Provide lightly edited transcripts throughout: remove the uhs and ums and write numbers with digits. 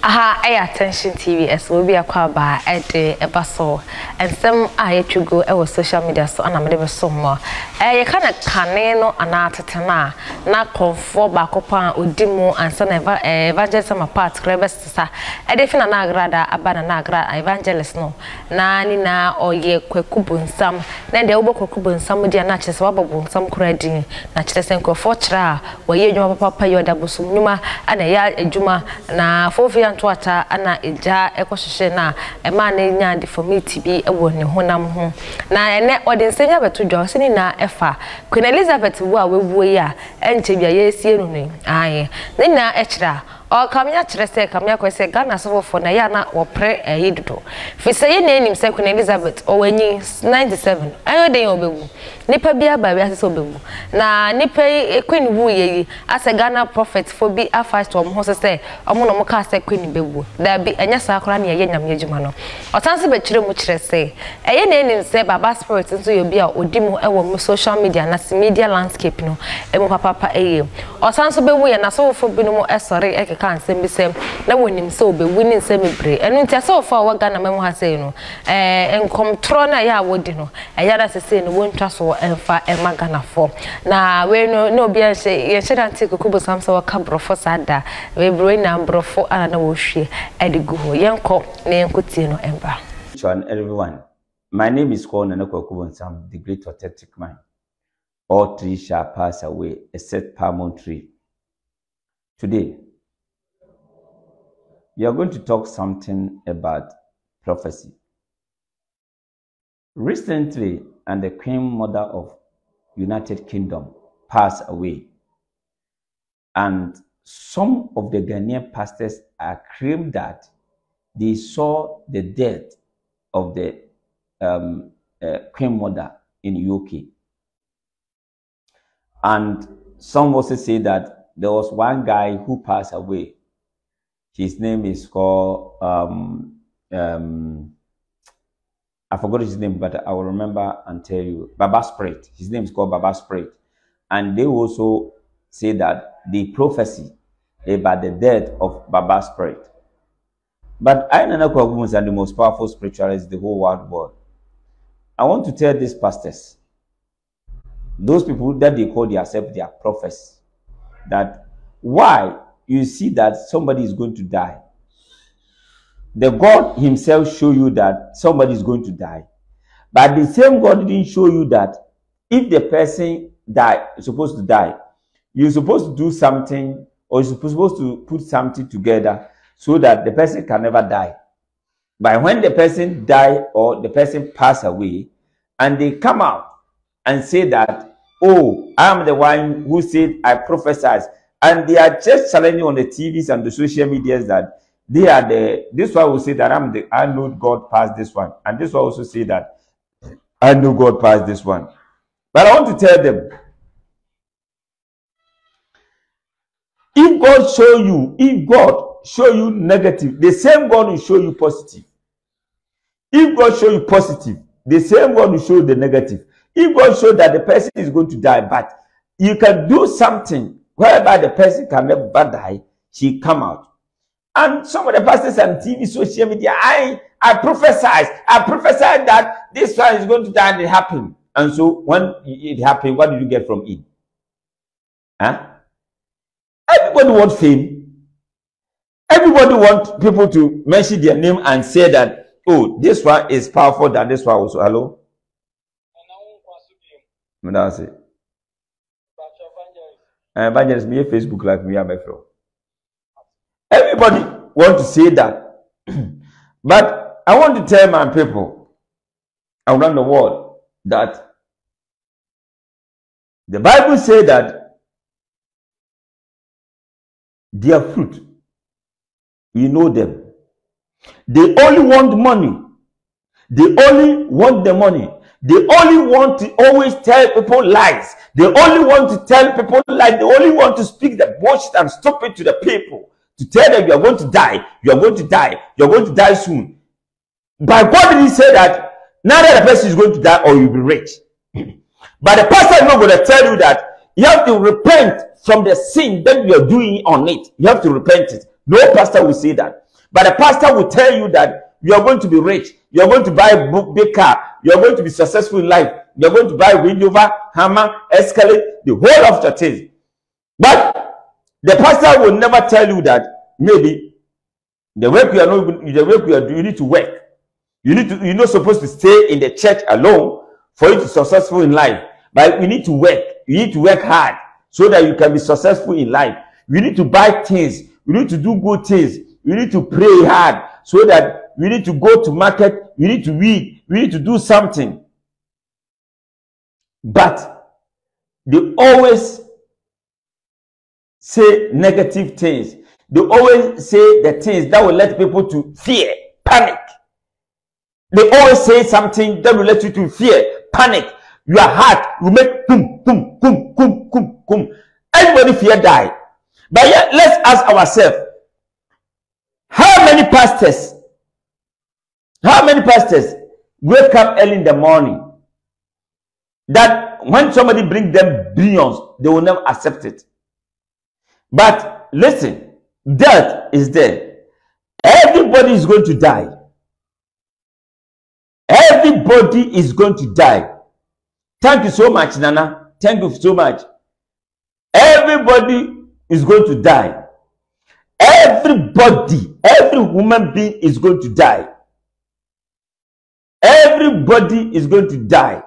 Aha, attention TVS will be a kwaba at the ebaso and some I to go our social media so and I'm never so more. You can't caneno and atatana, not conform back upon Udimo and son evangelist apart, Crebesta, a different nagrada, a bananagra, evangelist no, Nina or ye Kwaku Bonsam, then the Kwaku Bonsam with your natchez wabble, some credit, natchez and Kofortra, where you know papa your double sumuma and a yard juma na 4 Twata ana eja ekohwehwe na ema na nya de for me to be ewo ne honam ho na ene odensenya beto dwose ni na efa Queen Elizabeth wo a wewu yi a enche bia yesie no ni aye ni na ekira o kamya kire se kamya kwese Ghana sofo na ya na wo pre yidodo fi se ye na enim se Queen Elizabeth o wanyi 97 ayo den obewu nipa bia ba bia se obewu na nipa Queen wu yi ase Ghana prophet for be afast om ho se omo no mo ka se Queen bewu da bi enya sa akora na ye nyam yejuma no otanse be kire mu kire se eye na enim se baba spirit nso ye bi a odimu ewo mu social media na media landscape no emo papa eye otanse bewu ye na so fo bi no mo esore kan sembi sem na wonim se obewu ni nsem bre enu ntia se ofa wa Ghana memu ha sei no enkomtro na ya wodi no eya da sese no wontwa so emfa ema Ghana fo na we no obi an se ye sheda nti Kwaku Bonsam se waka brofo sada we bro na brofo ana na wo hwie edigu ho yenko na yenkotie no emba. Everyone, my name is Kwaku Bonsam, the great authentic man. All trees shall pass away except palm tree. Today we are going to talk something about prophecy. Recently, and the Queen Mother of United Kingdom passed away, and some of the Ghanaian pastors are claiming that they saw the death of the Queen Mother in UK, and some also say that there was one guy who passed away. His name is called, I forgot his name, but I will remember and tell you. Baba Spirit. His name is called Baba Spirit. And they also say that the prophecy about the death of Baba Spirit. But I know Kwaku Bonsam are the most powerful spiritualists in the whole world. I want to tell these pastors, those people that they call themselves their prophets, that why you see that somebody is going to die. The God himself show you that somebody is going to die. But the same God didn't show you that if the person is supposed to die, you're supposed to do something, or you're supposed to put something together so that the person can never die. But when the person die or the person pass away, and they come out and say that, oh, I'm the one who said I prophesied, and they are just challenging on the TVs and the social medias that they are this one will say that I know God past this one, and this one also say that I know God past this one. But I want to tell them, if God show you negative, the same God will show you positive. If God show you positive, the same God will show you the negative. If God show that the person is going to die, but you can do something whereby the person can never die, she come out. And some of the pastors on TV, social media, I prophesied that this one is going to die, and it happened. And so when it happened, what did you get from it? Huh? Everybody wants fame. Everybody wants people to mention their name and say that, oh, this one is powerful than this one also. Hello? That's it. Evangelist, me Facebook Live, me my friend. Everybody want to say that, but I want to tell my people around the world that the Bible says that their fruit, you know them. They only want money. They only want the money. They only want to always tell people lies. They only want to tell people lies. They only want to speak the bullshit and stupid to the people. To tell them you are going to die. You are going to die. You are going to die soon. But God didn't say that neither the person is going to die or you'll be rich. But the pastor is not going to tell you that you have to repent from the sin that you are doing on it. You have to repent it. No pastor will say that. But the pastor will tell you that you are going to be rich, you are going to buy a big car, you are going to be successful in life, you are going to buy Range Rover, Hammer, Escalade, the whole of the things. But the pastor will never tell you that maybe the work you are not, the work you are doing, you need to work. You're not supposed to stay in the church alone for you to be successful in life. But you need to work. You need to work hard so that you can be successful in life. You need to buy things. You need to do good things. You need to pray hard so that you need to go to market. You need to read. You need to do something. But they always say negative things. They always say the things that will let people to fear, panic. They always say something that will let you to fear, panic. Your heart will make boom, boom, boom, boom, boom, boom. Everybody fear die. But yet, let's ask ourselves, how many pastors wake up early in the morning that when somebody brings them billions, they will never accept it? But listen, death is there. Everybody is going to die. Everybody is going to die. Thank you so much, Nana. Thank you so much. Everybody is going to die. Everybody, every human being is going to die. Everybody is going to die.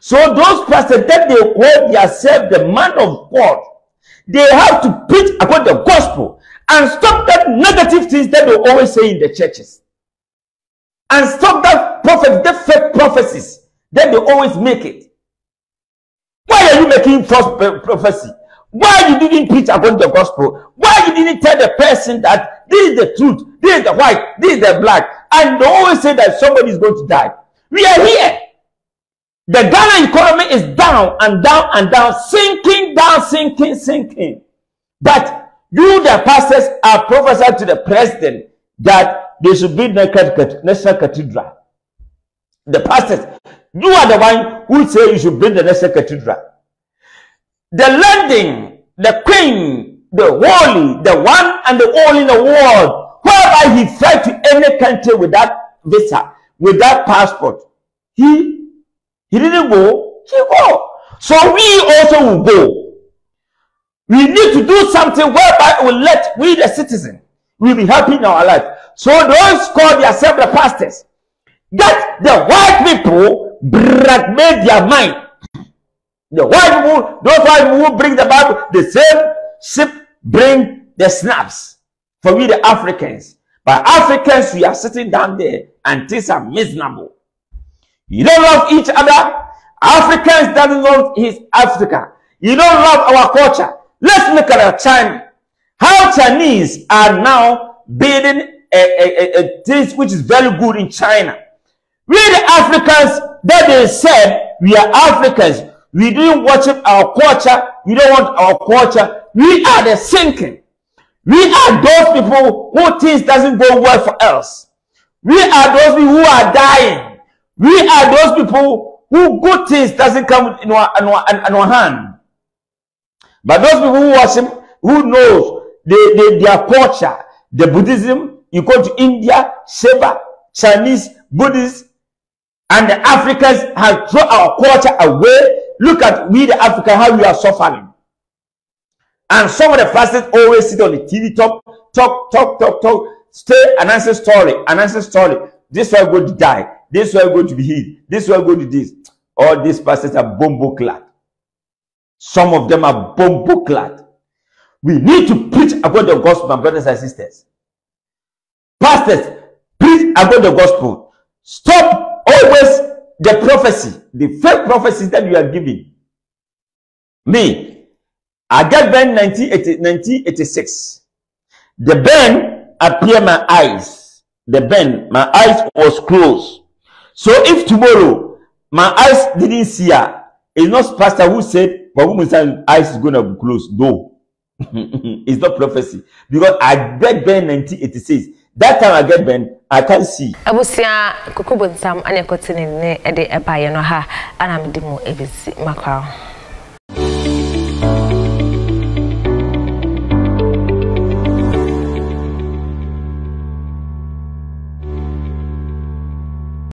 So those pastors that they call themselves the man of God, they have to preach about the gospel and stop that negative things that they always say in the churches. And stop that fake prophecies that they always make it. Why are you making false prophecy? Why you didn't preach about the gospel? Why you didn't tell the person that this is the truth, this is the white, this is the black, and they always say that somebody is going to die? We are here. The Ghana economy is down and down and down, sinking down, sinking. But you, the pastors, are prophesying to the president that they should build national cathedral. The pastors, you are the one who say you should build the national cathedral. The landing, the queen, the holy, the one and the all in the world, whereby he flies to any country without visa, without passport, he didn't go, he go. So we also will go. We need to do something whereby we will let we the citizens will be happy in our life. So those call themselves the pastors, that the white people made their mind. The white people, those white people who bring the Bible, the same ship bring the snaps for we the Africans. But Africans, we are sitting down there and things are miserable. You don't love each other. Africans doesn't love his Africa. You don't love our culture. Let's look at China. How Chinese are now building a thing which is very good in China. We the Africans that they said we are Africans. We didn't worship our culture. We don't want our culture. We are the sinking. We are those people who things doesn't go well for us. We are those people who are dying. We are those people who good things doesn't come in our hand. But those people who worship, who knows their culture, the Buddhism, you go to India, Shiva, Chinese, Buddhists, and the Africans have thrown our culture away. Look at we the Africans, how we are suffering. And some of the pastors always sit on the TV, talk, stay, and answer story. This one going to die. This one going to be healed. This one going to this. All these pastors are bombo clad. Some of them are bombo clad. We need to preach about the gospel, my brothers and sisters. Pastors, preach about the gospel. Stop always the prophecy, the fake prophecies that you are giving. Me, I got born 1986. The burn appeared my eyes. The burn, my eyes was closed. So if tomorrow my eyes didn't see her, it's not pastor who said Kwaku Bonsam eyes is going to be closed. No. It's not prophecy. Because I get born 1986. That time I get born, I can't see. Abusia Kwaku Bonsam ane kotini ne ede epa ye no ha anamdimu ebisi makwa.